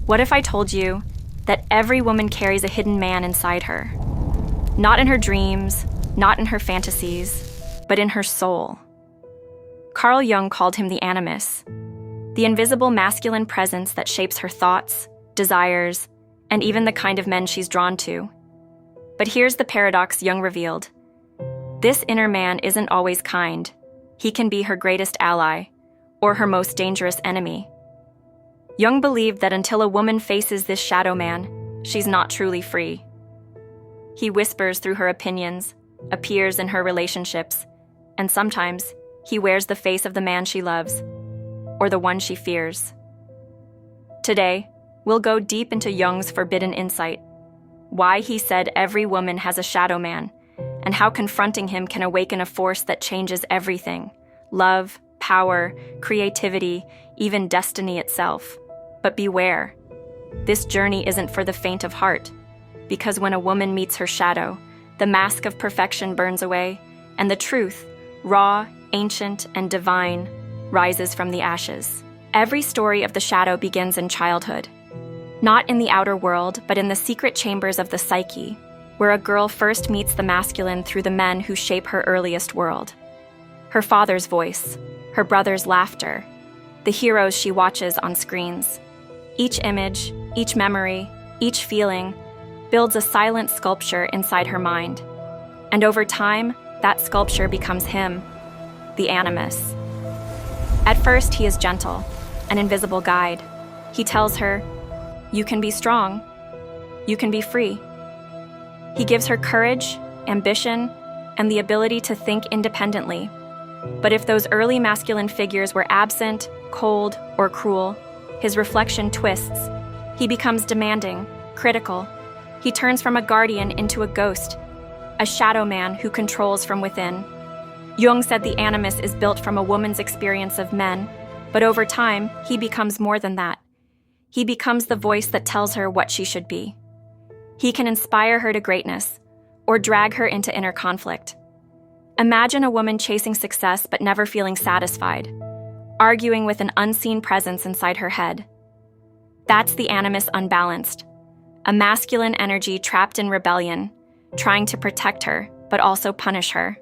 What if I told you that every woman carries a hidden man inside her? Not in her dreams, not in her fantasies, but in her soul. Carl Jung called him the Animus, the invisible masculine presence that shapes her thoughts, desires, and even the kind of men she's drawn to. But here's the paradox Jung revealed. This inner man isn't always kind. He can be her greatest ally, or her most dangerous enemy. Jung believed that until a woman faces this shadow man, she's not truly free. He whispers through her opinions, appears in her relationships, and sometimes he wears the face of the man she loves, or the one she fears. Today, we'll go deep into Jung's forbidden insight, why he said every woman has a shadow man, and how confronting him can awaken a force that changes everything: love, power, creativity, even destiny itself. But beware, this journey isn't for the faint of heart, because when a woman meets her shadow, the mask of perfection burns away, and the truth, raw, ancient, and divine, rises from the ashes. Every story of the shadow begins in childhood. Not in the outer world, but in the secret chambers of the psyche, where a girl first meets the masculine through the men who shape her earliest world. Her father's voice, her brother's laughter, the heroes she watches on screens. Each image, each memory, each feeling builds a silent sculpture inside her mind. And over time, that sculpture becomes him, the Animus. At first, he is gentle, an invisible guide. He tells her, "You can be strong. You can be free." He gives her courage, ambition, and the ability to think independently. But if those early masculine figures were absent, cold, or cruel, his reflection twists. He becomes demanding, critical. He turns from a guardian into a ghost, a shadow man who controls from within. Jung said the Animus is built from a woman's experience of men, but over time, he becomes more than that. He becomes the voice that tells her what she should be. He can inspire her to greatness, or drag her into inner conflict. Imagine a woman chasing success but never feeling satisfied, arguing with an unseen presence inside her head. That's the Animus unbalanced, a masculine energy trapped in rebellion, trying to protect her, but also punish her.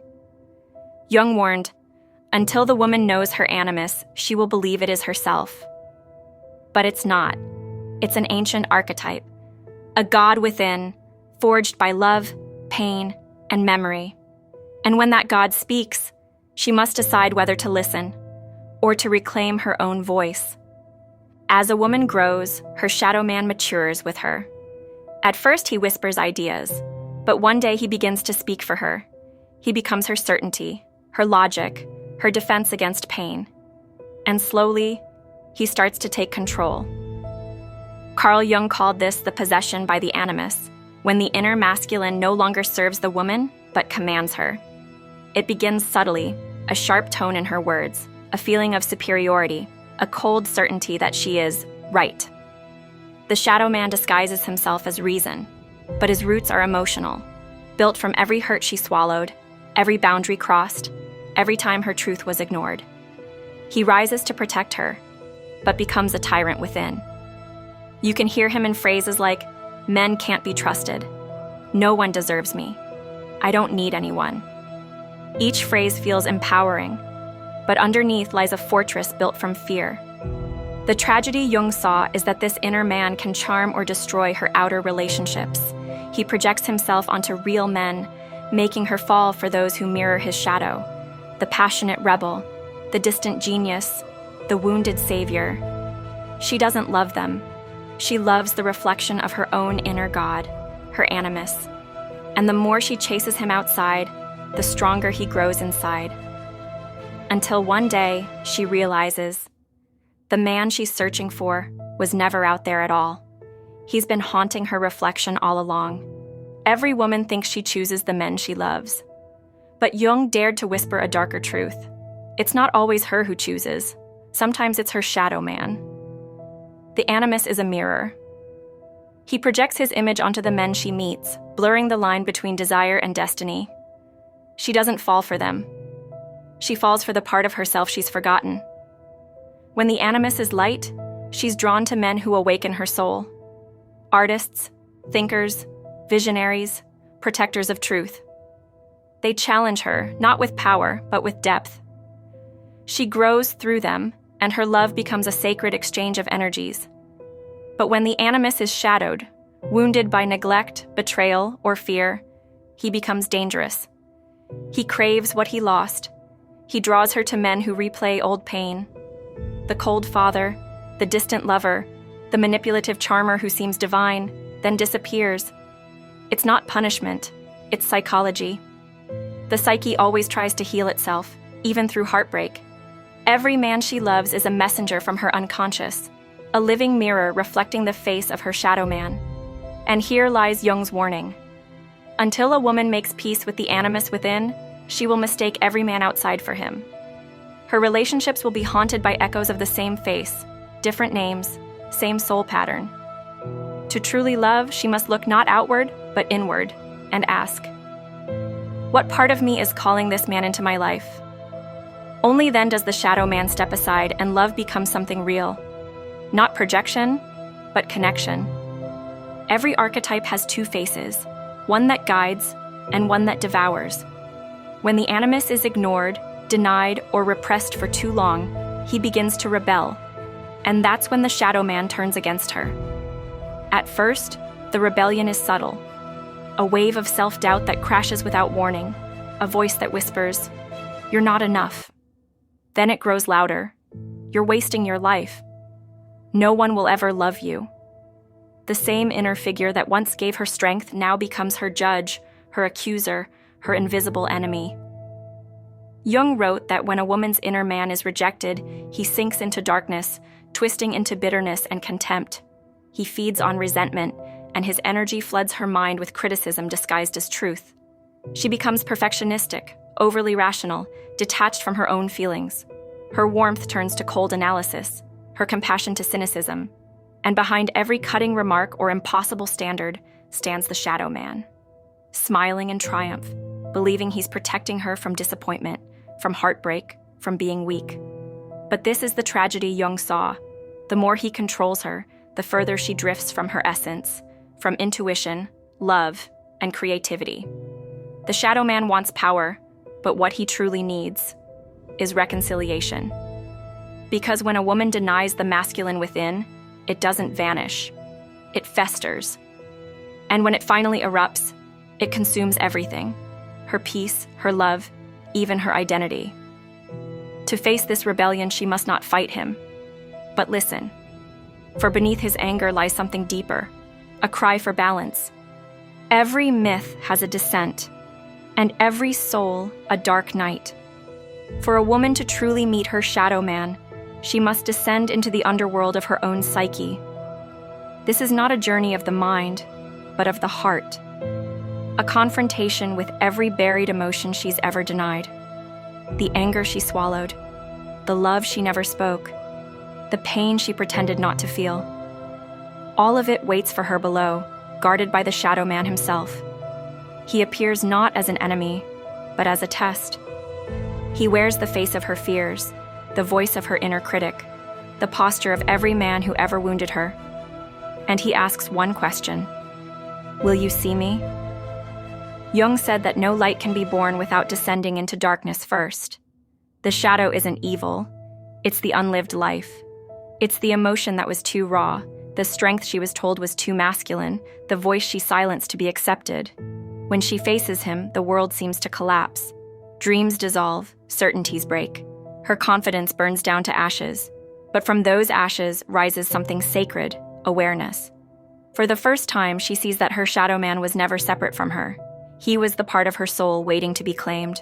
Jung warned, until the woman knows her Animus, she will believe it is herself. But it's not. It's an ancient archetype, a god within, forged by love, pain, and memory. And when that god speaks, she must decide whether to listen or to reclaim her own voice. As a woman grows, her shadow man matures with her. At first, he whispers ideas, but one day he begins to speak for her. He becomes her certainty, her logic, her defense against pain. And slowly, he starts to take control. Carl Jung called this the possession by the Animus, when the inner masculine no longer serves the woman, but commands her. It begins subtly, a sharp tone in her words, a feeling of superiority, a cold certainty that she is right. The shadow man disguises himself as reason, but his roots are emotional, built from every hurt she swallowed, every boundary crossed, every time her truth was ignored. He rises to protect her, but becomes a tyrant within. You can hear him in phrases like, "Men can't be trusted. No one deserves me. I don't need anyone." Each phrase feels empowering, but underneath lies a fortress built from fear. The tragedy Jung saw is that this inner man can charm or destroy her outer relationships. He projects himself onto real men, making her fall for those who mirror his shadow, the passionate rebel, the distant genius, the wounded savior. She doesn't love them. She loves the reflection of her own inner god, her Animus. And the more she chases him outside, the stronger he grows inside. Until one day, she realizes the man she's searching for was never out there at all. He's been haunting her reflection all along. Every woman thinks she chooses the men she loves. But Jung dared to whisper a darker truth. It's not always her who chooses. Sometimes it's her shadow man. The Animus is a mirror. He projects his image onto the men she meets, blurring the line between desire and destiny. She doesn't fall for them. She falls for the part of herself she's forgotten. When the Animus is light, she's drawn to men who awaken her soul. Artists, thinkers, visionaries, protectors of truth. They challenge her, not with power, but with depth. She grows through them, and her love becomes a sacred exchange of energies. But when the animus is shadowed, wounded by neglect, betrayal, or fear, he becomes dangerous. He craves what he lost. He draws her to men who replay old pain. The cold father, the distant lover, the manipulative charmer who seems divine, then disappears. It's not punishment, it's psychology. The psyche always tries to heal itself, even through heartbreak. Every man she loves is a messenger from her unconscious, a living mirror reflecting the face of her shadow man. And here lies Jung's warning. Until a woman makes peace with the animus within, she will mistake every man outside for him. Her relationships will be haunted by echoes of the same face, different names, same soul pattern. To truly love, she must look not outward, but inward, and ask, what part of me is calling this man into my life? Only then does the shadow man step aside and love becomes something real. Not projection, but connection. Every archetype has two faces, one that guides and one that devours. When the animus is ignored, denied, or repressed for too long, he begins to rebel. And that's when the shadow man turns against her. At first, the rebellion is subtle. A wave of self-doubt that crashes without warning. A voice that whispers, "You're not enough." Then it grows louder. "You're wasting your life. No one will ever love you." The same inner figure that once gave her strength now becomes her judge, her accuser, her invisible enemy. Jung wrote that when a woman's inner man is rejected, he sinks into darkness, twisting into bitterness and contempt. He feeds on resentment, and his energy floods her mind with criticism disguised as truth. She becomes perfectionistic, overly rational, detached from her own feelings. Her warmth turns to cold analysis, her compassion to cynicism. And behind every cutting remark or impossible standard stands the shadow man, smiling in triumph, believing he's protecting her from disappointment, from heartbreak, from being weak. But this is the tragedy Jung saw. The more he controls her, the further she drifts from her essence, from intuition, love, and creativity. The shadow man wants power, but what he truly needs is reconciliation. Because when a woman denies the masculine within, it doesn't vanish. It festers. And when it finally erupts, it consumes everything. Her peace, her love, even her identity. To face this rebellion, she must not fight him, but listen. For beneath his anger lies something deeper, a cry for balance. Every myth has a descent, and every soul a dark night. For a woman to truly meet her shadow man, she must descend into the underworld of her own psyche. This is not a journey of the mind, but of the heart. A confrontation with every buried emotion she's ever denied. The anger she swallowed, the love she never spoke, the pain she pretended not to feel. All of it waits for her below, guarded by the shadow man himself. He appears not as an enemy, but as a test. He wears the face of her fears, the voice of her inner critic, the posture of every man who ever wounded her. And he asks one question: will you see me? Jung said that no light can be born without descending into darkness first. The shadow isn't evil, it's the unlived life. It's the emotion that was too raw, the strength she was told was too masculine, the voice she silenced to be accepted. When she faces him, the world seems to collapse. Dreams dissolve, certainties break. Her confidence burns down to ashes. But from those ashes rises something sacred, awareness. For the first time, she sees that her shadow man was never separate from her. He was the part of her soul waiting to be claimed.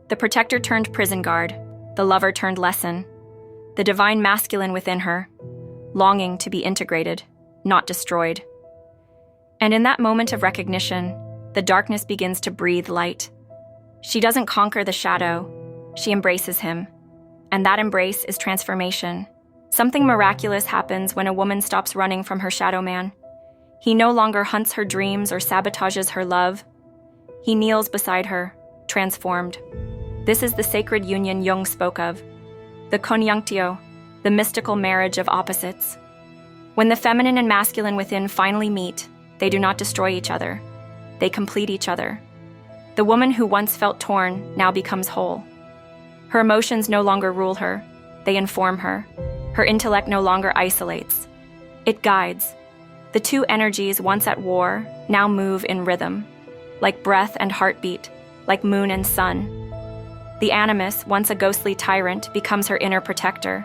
The protector turned prison guard, the lover turned lesson, the divine masculine within her, longing to be integrated, not destroyed. And in that moment of recognition, the darkness begins to breathe light. She doesn't conquer the shadow, she embraces him. And that embrace is transformation. Something miraculous happens when a woman stops running from her shadow man. He no longer hunts her dreams or sabotages her love. He kneels beside her, transformed. This is the sacred union Jung spoke of, the conjunctio, the mystical marriage of opposites. When the feminine and masculine within finally meet, they do not destroy each other. They complete each other. The woman who once felt torn now becomes whole. Her emotions no longer rule her. They inform her. Her intellect no longer isolates. It guides. The two energies, once at war, now move in rhythm, like breath and heartbeat, like moon and sun. The Animus, once a ghostly tyrant, becomes her inner protector.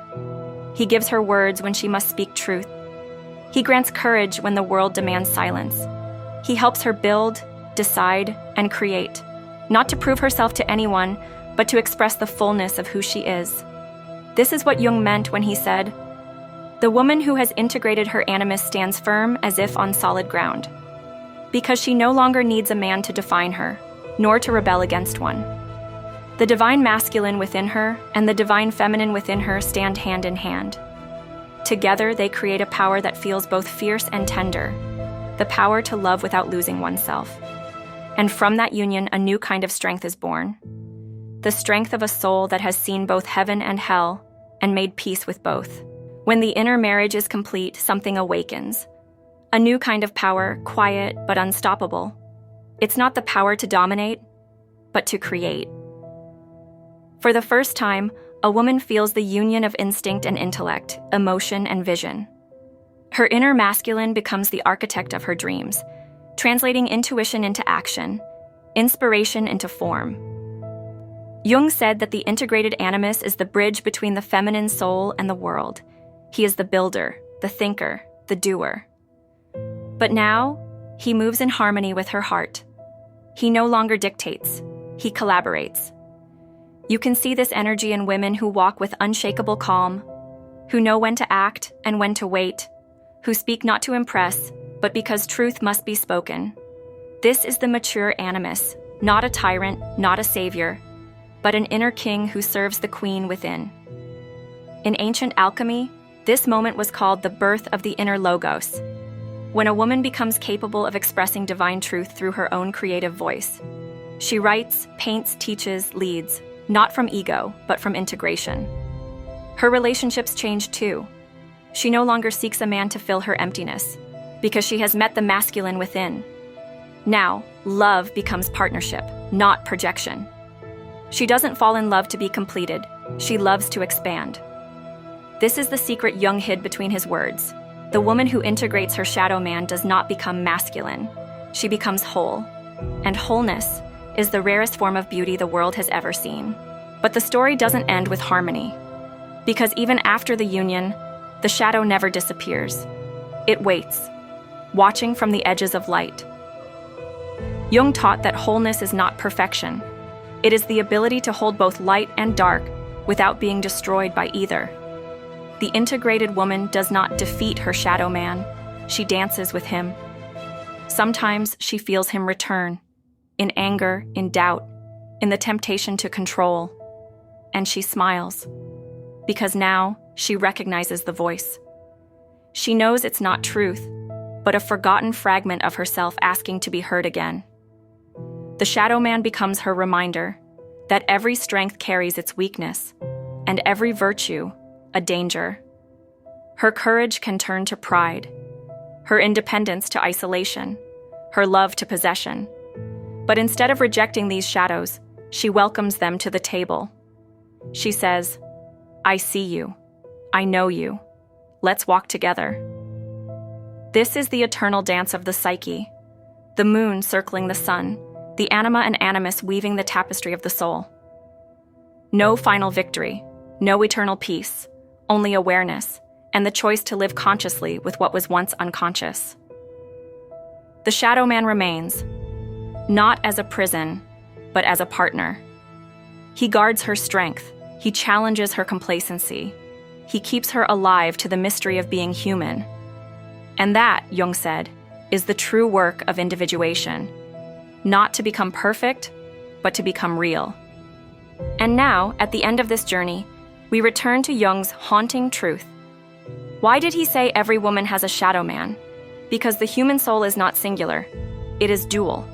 He gives her words when she must speak truth. He grants courage when the world demands silence. He helps her build, decide, and create, not to prove herself to anyone, but to express the fullness of who she is. This is what Jung meant when he said, "The woman who has integrated her animus stands firm as if on solid ground, because she no longer needs a man to define her, nor to rebel against one." The divine masculine within her and the divine feminine within her stand hand in hand. Together, they create a power that feels both fierce and tender, the power to love without losing oneself. And from that union, a new kind of strength is born. The strength of a soul that has seen both heaven and hell and made peace with both. When the inner marriage is complete, something awakens. A new kind of power, quiet but unstoppable. It's not the power to dominate, but to create. For the first time, a woman feels the union of instinct and intellect, emotion and vision. Her inner masculine becomes the architect of her dreams, translating intuition into action, inspiration into form. Jung said that the integrated animus is the bridge between the feminine soul and the world. He is the builder, the thinker, the doer. But now, he moves in harmony with her heart. He no longer dictates, he collaborates. You can see this energy in women who walk with unshakable calm, who know when to act and when to wait, who speak not to impress, but because truth must be spoken. This is the mature animus, not a tyrant, not a savior, but an inner king who serves the queen within. In ancient alchemy, this moment was called the birth of the inner logos, when a woman becomes capable of expressing divine truth through her own creative voice. She writes, paints, teaches, leads, not from ego, but from integration. Her relationships change too. She no longer seeks a man to fill her emptiness, because she has met the masculine within. Now, love becomes partnership, not projection. She doesn't fall in love to be completed, she loves to expand. This is the secret Jung hid between his words. The woman who integrates her shadow man does not become masculine, she becomes whole. And wholeness is the rarest form of beauty the world has ever seen. But the story doesn't end with harmony, because even after the union, the shadow never disappears. It waits, watching from the edges of light. Jung taught that wholeness is not perfection. It is the ability to hold both light and dark without being destroyed by either. The integrated woman does not defeat her shadow man, she dances with him. Sometimes she feels him return, in anger, in doubt, in the temptation to control. And she smiles, because now she recognizes the voice. She knows it's not truth, but a forgotten fragment of herself asking to be heard again. The shadow man becomes her reminder that every strength carries its weakness, and every virtue, a danger. Her courage can turn to pride, her independence to isolation, her love to possession. But instead of rejecting these shadows, she welcomes them to the table. She says, "I see you. I know you. Let's walk together." This is the eternal dance of the psyche, the moon circling the sun, the anima and animus weaving the tapestry of the soul. No final victory, no eternal peace, only awareness, and the choice to live consciously with what was once unconscious. The shadow man remains, not as a prison, but as a partner. He guards her strength, he challenges her complacency, he keeps her alive to the mystery of being human. And that, Jung said, is the true work of individuation. Not to become perfect, but to become real. And now, at the end of this journey, we return to Jung's haunting truth. Why did he say every woman has a shadow man? Because the human soul is not singular, it is dual.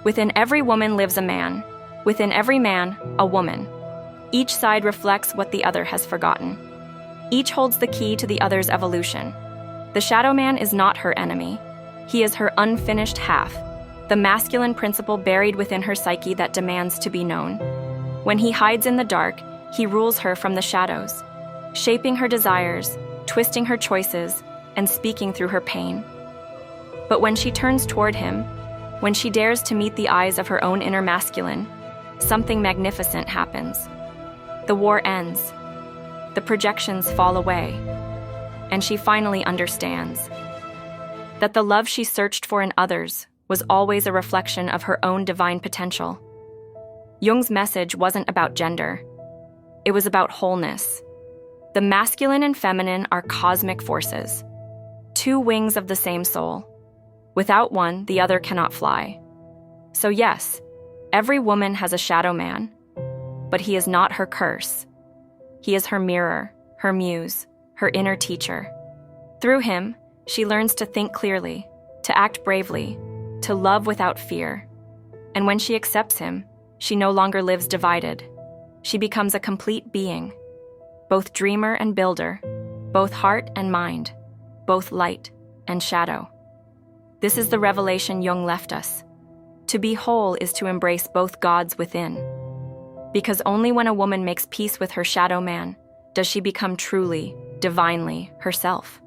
Within every woman lives a man, within every man, a woman. Each side reflects what the other has forgotten. Each holds the key to the other's evolution. The shadow man is not her enemy. He is her unfinished half, the masculine principle buried within her psyche that demands to be known. When he hides in the dark, he rules her from the shadows, shaping her desires, twisting her choices, and speaking through her pain. But when she turns toward him, when she dares to meet the eyes of her own inner masculine, something magnificent happens. The war ends. The projections fall away. And she finally understands that the love she searched for in others was always a reflection of her own divine potential. Jung's message wasn't about gender. It was about wholeness. The masculine and feminine are cosmic forces, two wings of the same soul. Without one, the other cannot fly. So yes, every woman has a shadow man, but he is not her curse. He is her mirror, her muse, her inner teacher. Through him, she learns to think clearly, to act bravely, to love without fear. And when she accepts him, she no longer lives divided. She becomes a complete being, both dreamer and builder, both heart and mind, both light and shadow. This is the revelation Jung left us. To be whole is to embrace both gods within. Because only when a woman makes peace with her shadow man does she become truly, divinely herself.